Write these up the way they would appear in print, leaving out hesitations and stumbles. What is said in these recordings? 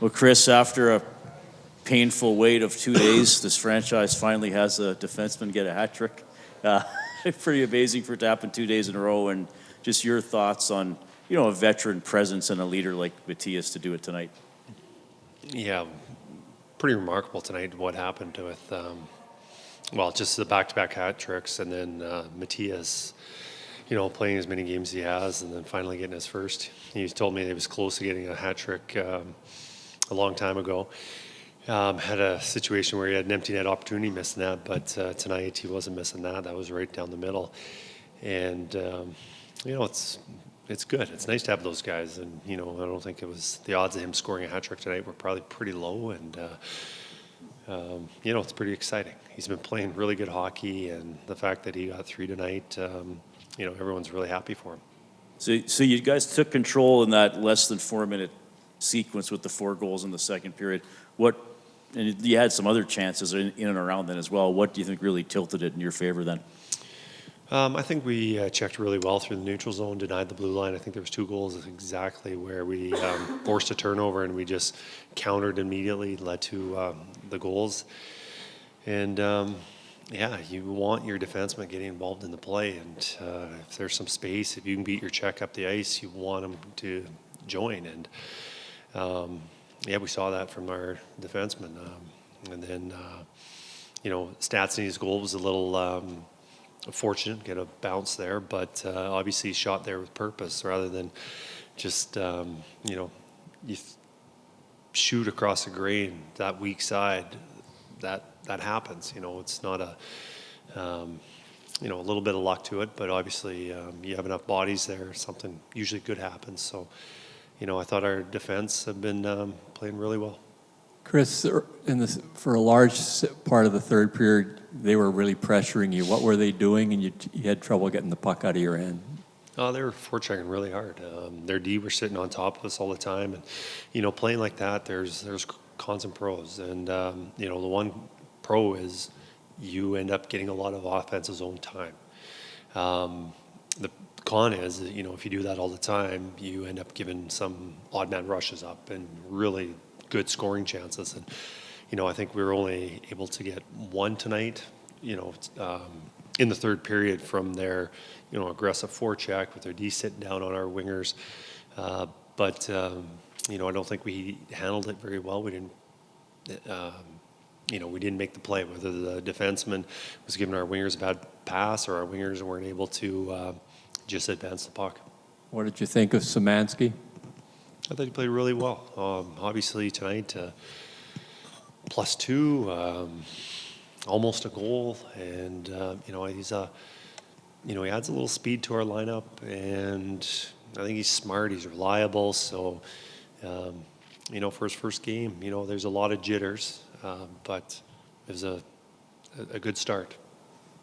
Well, Kris, after a painful wait of 2 days, this franchise finally has a defenseman get a hat trick. Pretty amazing for it to happen 2 days in a row. And just your thoughts on, a veteran presence and a leader like Matias to do it tonight. Yeah, pretty remarkable tonight what happened with, just the back-to-back hat tricks, and then Matias, playing as many games as he has, and then finally getting his first. He told me he was close to getting a hat trick a long time ago. Had a situation where he had an empty net opportunity, missing that, but tonight he wasn't missing that. That was right down the middle. And, it's good. It's nice to have those guys. And, I don't think it was the odds of him scoring a hat trick tonight were probably pretty low. And, it's pretty exciting. He's been playing really good hockey, and the fact that he got 3 tonight, everyone's really happy for him. So you guys took control in that less than 4-minute sequence with the 4 goals in the second period. And you had some other chances in and around then as well. What do you think really tilted it in your favor then? I think we checked really well through the neutral zone, denied the blue line. I think there was 2 goals exactly where we forced a turnover, and we just countered immediately, led to the goals. And you want your defenseman getting involved in the play, and if there's some space, if you can beat your check up the ice, you want them to join. And we saw that from our defenseman. And then, Stastny's goal was a little fortunate, get a bounce there, but obviously he shot there with purpose rather than just, you shoot across the grain, that weak side, that happens. It's not a little bit of luck to it, but obviously you have enough bodies there, something usually good happens. So, I thought our defense have been playing really well. Kris, for a large part of the third period, they were really pressuring you. What were they doing, and you had trouble getting the puck out of your end? Oh, they were forechecking really hard. Their D were sitting on top of us all the time, and playing like that, there's cons and pros. And the one pro is you end up getting a lot of offensive zone time. The con is, if you do that all the time, you end up giving some odd man rushes up and really good scoring chances. And, I think we were only able to get 1 tonight, in the third period from their, aggressive forecheck with their D sitting down on our wingers. But I don't think we handled it very well. We didn't, we didn't make the play, whether the defenseman was giving our wingers a bad pass or our wingers weren't able to just advance the puck. What did you think of Samansky? I thought he played really well. Obviously tonight, +2, almost a goal, and he's he adds a little speed to our lineup, and I think he's smart. He's reliable. So, for his first game, there's a lot of jitters, but it was a good start.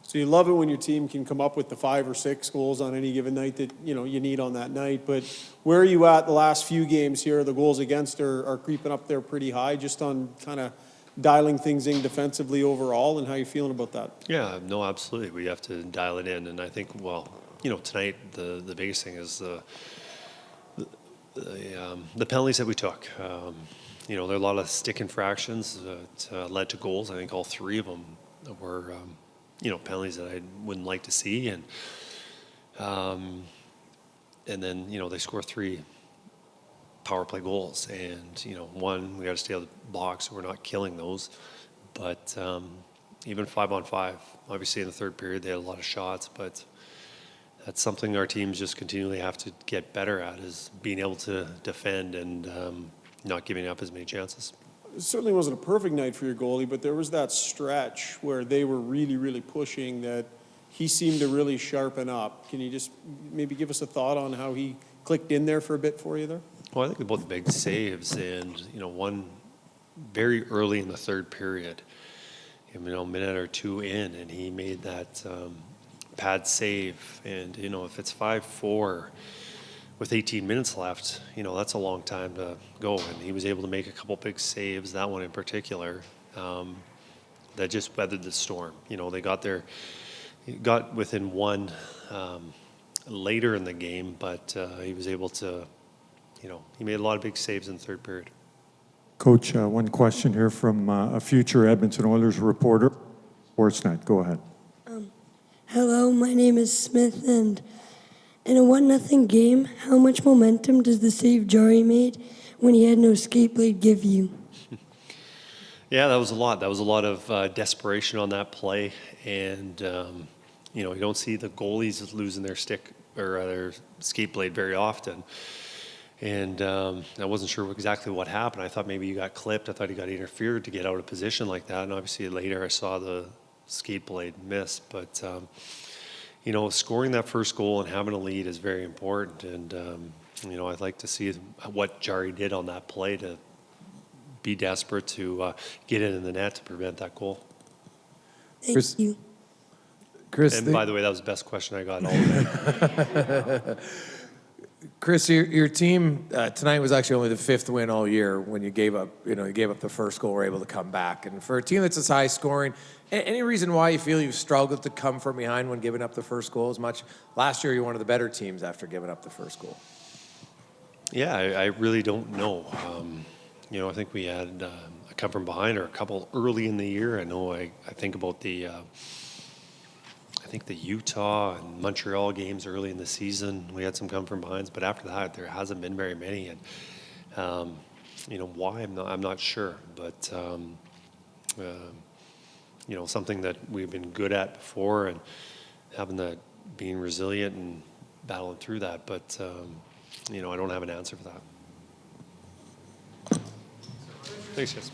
So you love it when your team can come up with the 5 or 6 goals on any given night that you need on that night. But where are you at the last few games here? The goals against are creeping up there pretty high, just on kind of dialing things in defensively overall. And how you feeling about that? Yeah, no, absolutely. We have to dial it in, and I think tonight the biggest thing is the penalties that we took. There are a lot of stick infractions that led to goals. I think all 3 of them were. Penalties that I wouldn't like to see, and then they score 3 power play goals, and 1 we got to stay out of the box, so we're not killing those. But even 5-on-5, obviously in the third period they had a lot of shots, but that's something our teams just continually have to get better at, is being able to defend and not giving up as many chances. It certainly wasn't a perfect night for your goalie, but there was that stretch where they were really, really pushing that he seemed to really sharpen up. Can you just maybe give us a thought on how he clicked in there for a bit for you there? Well, I think about the big saves, and one very early in the third period, a minute or 2 in, and he made that pad save. And if it's 5-4 with 18 minutes left, that's a long time to go. And he was able to make a couple big saves, that one in particular, that just weathered the storm. They got within 1 later in the game, but he was able to, he made a lot of big saves in the third period. Coach, one question here from a future Edmonton Oilers reporter. Sportsnet, go ahead. Hello, my name is Smith, and in a 1-0 game, how much momentum does the save Jari made when he had no skate blade give you? Yeah, that was a lot. That was a lot of desperation on that play, and you don't see the goalies losing their stick or their skate blade very often. And I wasn't sure exactly what happened. I thought maybe he got clipped. I thought he got interfered to get out of position like that. And obviously later I saw the skate blade miss. But scoring that first goal and having a lead is very important. And I'd like to see what Jari did on that play to be desperate to get it in the net to prevent that goal. Thank you. Kris, And by the way, that was the best question I got all day. Kris, your team tonight was actually only the 5th win all year. When you gave up, the first goal, were able to come back. And for a team that's as high scoring, any reason why you feel you've struggled to come from behind when giving up the first goal as much? Last year, you were one of the better teams after giving up the first goal. Yeah, I really don't know. I think we had a come from behind or a couple early in the year. I know I think about the Utah and Montreal games early in the season. We had some come from behinds, but after that, there hasn't been very many. And why I'm not sure, but something that we've been good at before, and having that being resilient and battling through that. But I don't have an answer for that. Thanks, guys.